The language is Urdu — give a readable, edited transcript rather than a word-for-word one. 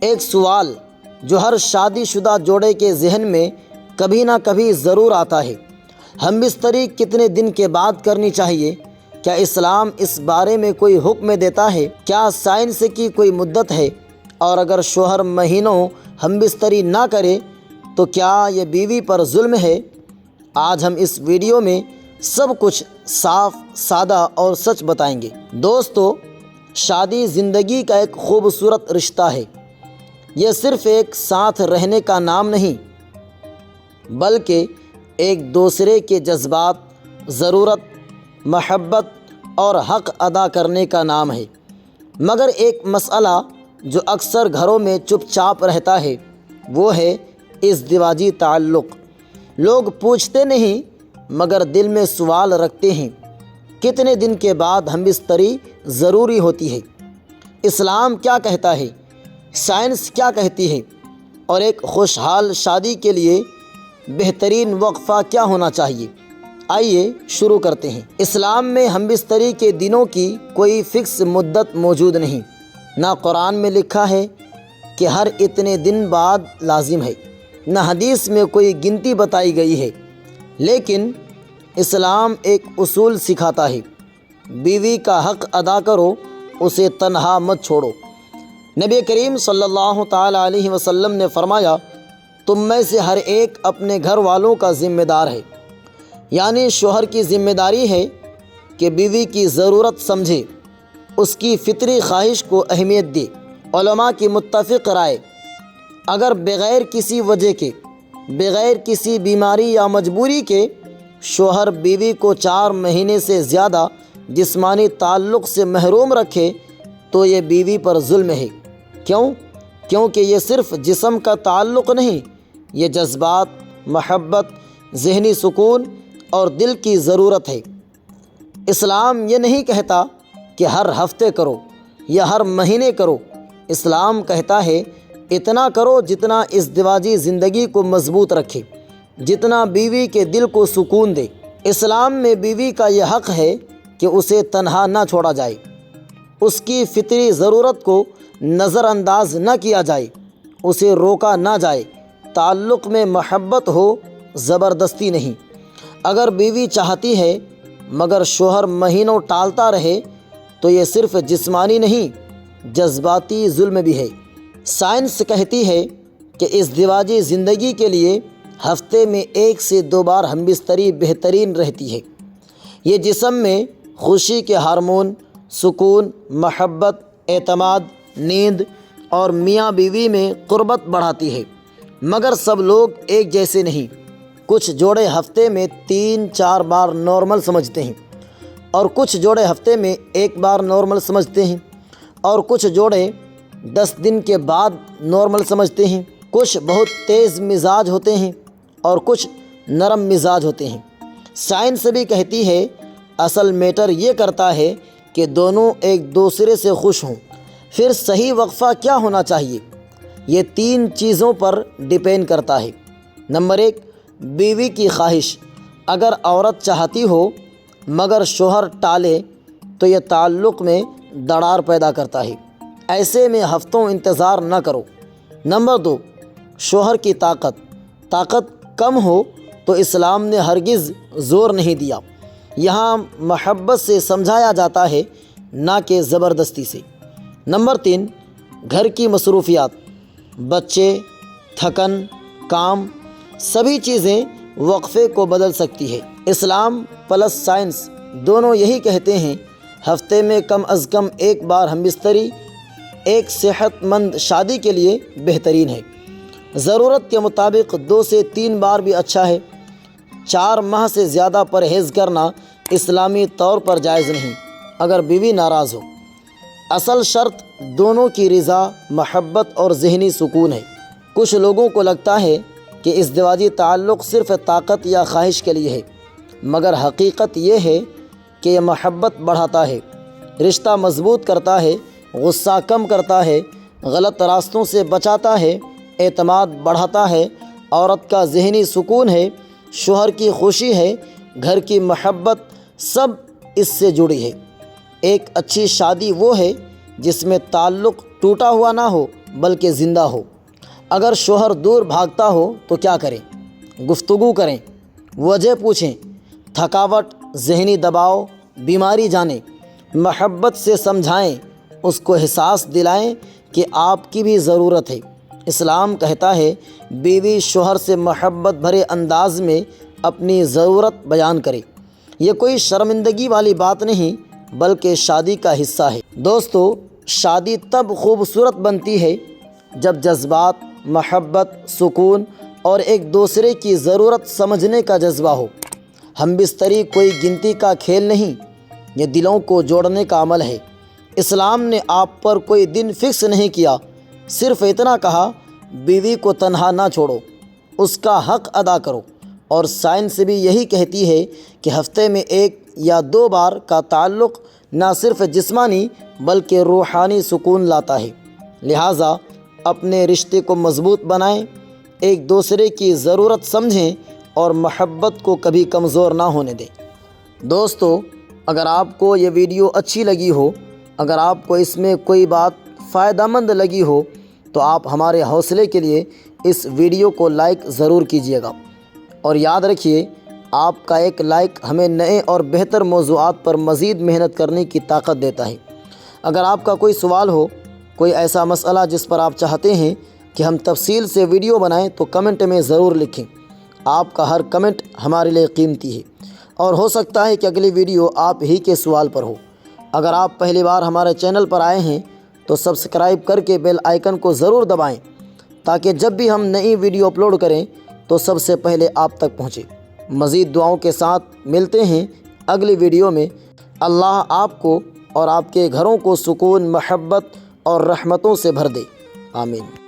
ایک سوال جو ہر شادی شدہ جوڑے کے ذہن میں کبھی نہ کبھی ضرور آتا ہے، ہم بستری کتنے دن کے بعد کرنی چاہیے؟ کیا اسلام اس بارے میں کوئی حکم دیتا ہے؟ کیا سائنس کی کوئی مدت ہے؟ اور اگر شوہر مہینوں ہم بستری نہ کرے تو کیا یہ بیوی پر ظلم ہے؟ آج ہم اس ویڈیو میں سب کچھ صاف، سادہ اور سچ بتائیں گے۔ دوستو، شادی زندگی کا ایک خوبصورت رشتہ ہے۔ یہ صرف ایک ساتھ رہنے کا نام نہیں، بلکہ ایک دوسرے کے جذبات، ضرورت، محبت اور حق ادا کرنے کا نام ہے۔ مگر ایک مسئلہ جو اکثر گھروں میں چپ چاپ رہتا ہے، وہ ہے ازدواجی تعلق۔ لوگ پوچھتے نہیں مگر دل میں سوال رکھتے ہیں، کتنے دن کے بعد ہم بستری ضروری ہوتی ہے؟ اسلام کیا کہتا ہے؟ سائنس کیا کہتی ہے؟ اور ایک خوشحال شادی کے لیے بہترین وقفہ کیا ہونا چاہیے؟ آئیے شروع کرتے ہیں۔ اسلام میں ہم بستری کے دنوں کی کوئی فکس مدت موجود نہیں۔ نہ قرآن میں لکھا ہے کہ ہر اتنے دن بعد لازم ہے، نہ حدیث میں کوئی گنتی بتائی گئی ہے۔ لیکن اسلام ایک اصول سکھاتا ہے، بیوی کا حق ادا کرو، اسے تنہا مت چھوڑو۔ نبی کریم صلی اللہ تعالیٰ علیہ وسلم نے فرمایا، تم میں سے ہر ایک اپنے گھر والوں کا ذمہ دار ہے۔ یعنی شوہر کی ذمہ داری ہے کہ بیوی کی ضرورت سمجھے، اس کی فطری خواہش کو اہمیت دے۔ علماء کی متفق رائے، اگر بغیر کسی وجہ کے، بغیر کسی بیماری یا مجبوری کے شوہر بیوی کو 4 مہینے سے زیادہ جسمانی تعلق سے محروم رکھے تو یہ بیوی پر ظلم ہے۔ کیوں؟ کیونکہ یہ صرف جسم کا تعلق نہیں، یہ جذبات، محبت، ذہنی سکون اور دل کی ضرورت ہے۔ اسلام یہ نہیں کہتا کہ ہر ہفتے کرو یا ہر مہینے کرو۔ اسلام کہتا ہے اتنا کرو جتنا ازدواجی زندگی کو مضبوط رکھے، جتنا بیوی کے دل کو سکون دے۔ اسلام میں بیوی کا یہ حق ہے کہ اسے تنہا نہ چھوڑا جائے، اس کی فطری ضرورت کو نظر انداز نہ کیا جائے، اسے روکا نہ جائے۔ تعلق میں محبت ہو، زبردستی نہیں۔ اگر بیوی چاہتی ہے مگر شوہر مہینوں ٹالتا رہے تو یہ صرف جسمانی نہیں، جذباتی ظلم بھی ہے۔ سائنس کہتی ہے کہ ازدواجی زندگی کے لیے ہفتے میں 1 سے 2 بار ہم بستری بہترین رہتی ہے۔ یہ جسم میں خوشی کے ہارمون، سکون، محبت، اعتماد، نیند اور میاں بیوی میں قربت بڑھاتی ہے۔ مگر سب لوگ ایک جیسے نہیں۔ کچھ جوڑے ہفتے میں 3-4 بار نارمل سمجھتے ہیں، اور کچھ جوڑے ہفتے میں 1 بار نارمل سمجھتے ہیں، اور کچھ جوڑے 10 دن کے بعد نارمل سمجھتے ہیں۔ کچھ بہت تیز مزاج ہوتے ہیں اور کچھ نرم مزاج ہوتے ہیں۔ سائنس بھی کہتی ہے اصل میٹر یہ کرتا ہے کہ دونوں ایک دوسرے سے خوش ہوں۔ پھر صحیح وقفہ کیا ہونا چاہیے؟ یہ 3 چیزوں پر ڈیپینڈ کرتا ہے۔ نمبر 1، بیوی کی خواہش۔ اگر عورت چاہتی ہو مگر شوہر ٹالے تو یہ تعلق میں دراڑ پیدا کرتا ہے۔ ایسے میں ہفتوں انتظار نہ کرو۔ نمبر 2، شوہر کی طاقت کم ہو تو اسلام نے ہرگز زور نہیں دیا، یہاں محبت سے سمجھایا جاتا ہے، نہ کہ زبردستی سے۔ نمبر 3، گھر کی مصروفیات، بچے، تھکن، کام، سبھی چیزیں وقفے کو بدل سکتی ہے۔ اسلام پلس سائنس دونوں یہی کہتے ہیں، ہفتے میں کم از کم 1 بار ہم بستری ایک صحت مند شادی کے لیے بہترین ہے۔ ضرورت کے مطابق 2 سے 3 بار بھی اچھا ہے۔ 4 ماہ سے زیادہ پرہیز کرنا اسلامی طور پر جائز نہیں اگر بیوی ناراض ہو۔ اصل شرط دونوں کی رضا، محبت اور ذہنی سکون ہے۔ کچھ لوگوں کو لگتا ہے کہ ازدواجی تعلق صرف طاقت یا خواہش کے لیے ہے، مگر حقیقت یہ ہے کہ یہ محبت بڑھاتا ہے، رشتہ مضبوط کرتا ہے، غصہ کم کرتا ہے، غلط راستوں سے بچاتا ہے، اعتماد بڑھاتا ہے، عورت کا ذہنی سکون ہے، شوہر کی خوشی ہے، گھر کی محبت، سب اس سے جڑی ہے۔ ایک اچھی شادی وہ ہے جس میں تعلق ٹوٹا ہوا نہ ہو بلکہ زندہ ہو۔ اگر شوہر دور بھاگتا ہو تو کیا کریں؟ گفتگو کریں، وجہ پوچھیں، تھکاوٹ، ذہنی دباؤ، بیماری جانیں، محبت سے سمجھائیں، اس کو احساس دلائیں کہ آپ کی بھی ضرورت ہے۔ اسلام کہتا ہے بیوی شوہر سے محبت بھرے انداز میں اپنی ضرورت بیان کرے۔ یہ کوئی شرمندگی والی بات نہیں بلکہ شادی کا حصہ ہے۔ دوستو، شادی تب خوبصورت بنتی ہے جب جذبات، محبت، سکون اور ایک دوسرے کی ضرورت سمجھنے کا جذبہ ہو۔ ہم بستری کوئی گنتی کا کھیل نہیں، یہ دلوں کو جوڑنے کا عمل ہے۔ اسلام نے آپ پر کوئی دن فکس نہیں کیا، صرف اتنا کہا بیوی کو تنہا نہ چھوڑو، اس کا حق ادا کرو۔ اور سائنس بھی یہی کہتی ہے کہ ہفتے میں 1 یا 2 بار کا تعلق نہ صرف جسمانی بلکہ روحانی سکون لاتا ہے۔ لہٰذا اپنے رشتے کو مضبوط بنائیں، ایک دوسرے کی ضرورت سمجھیں اور محبت کو کبھی کمزور نہ ہونے دیں۔ دوستو، اگر آپ کو یہ ویڈیو اچھی لگی ہو، اگر آپ کو اس میں کوئی بات فائدہ مند لگی ہو تو آپ ہمارے حوصلے کے لیے اس ویڈیو کو لائک ضرور کیجیے گا، اور یاد رکھیے آپ کا ایک لائک ہمیں نئے اور بہتر موضوعات پر مزید محنت کرنے کی طاقت دیتا ہے۔ اگر آپ کا کوئی سوال ہو، کوئی ایسا مسئلہ جس پر آپ چاہتے ہیں کہ ہم تفصیل سے ویڈیو بنائیں تو کمنٹ میں ضرور لکھیں۔ آپ کا ہر کمنٹ ہمارے لیے قیمتی ہے، اور ہو سکتا ہے کہ اگلی ویڈیو آپ ہی کے سوال پر ہو۔ اگر آپ پہلی بار ہمارے چینل پر آئے ہیں تو سبسکرائب کر کے بیل آئیکن کو ضرور دبائیں تاکہ جب بھی ہم نئی ویڈیو اپلوڈ کریں تو سب سے پہلے آپ تک پہنچے۔ مزید دعاؤں کے ساتھ ملتے ہیں اگلی ویڈیو میں۔ اللہ آپ کو اور آپ کے گھروں کو سکون، محبت اور رحمتوں سے بھر دے، آمین۔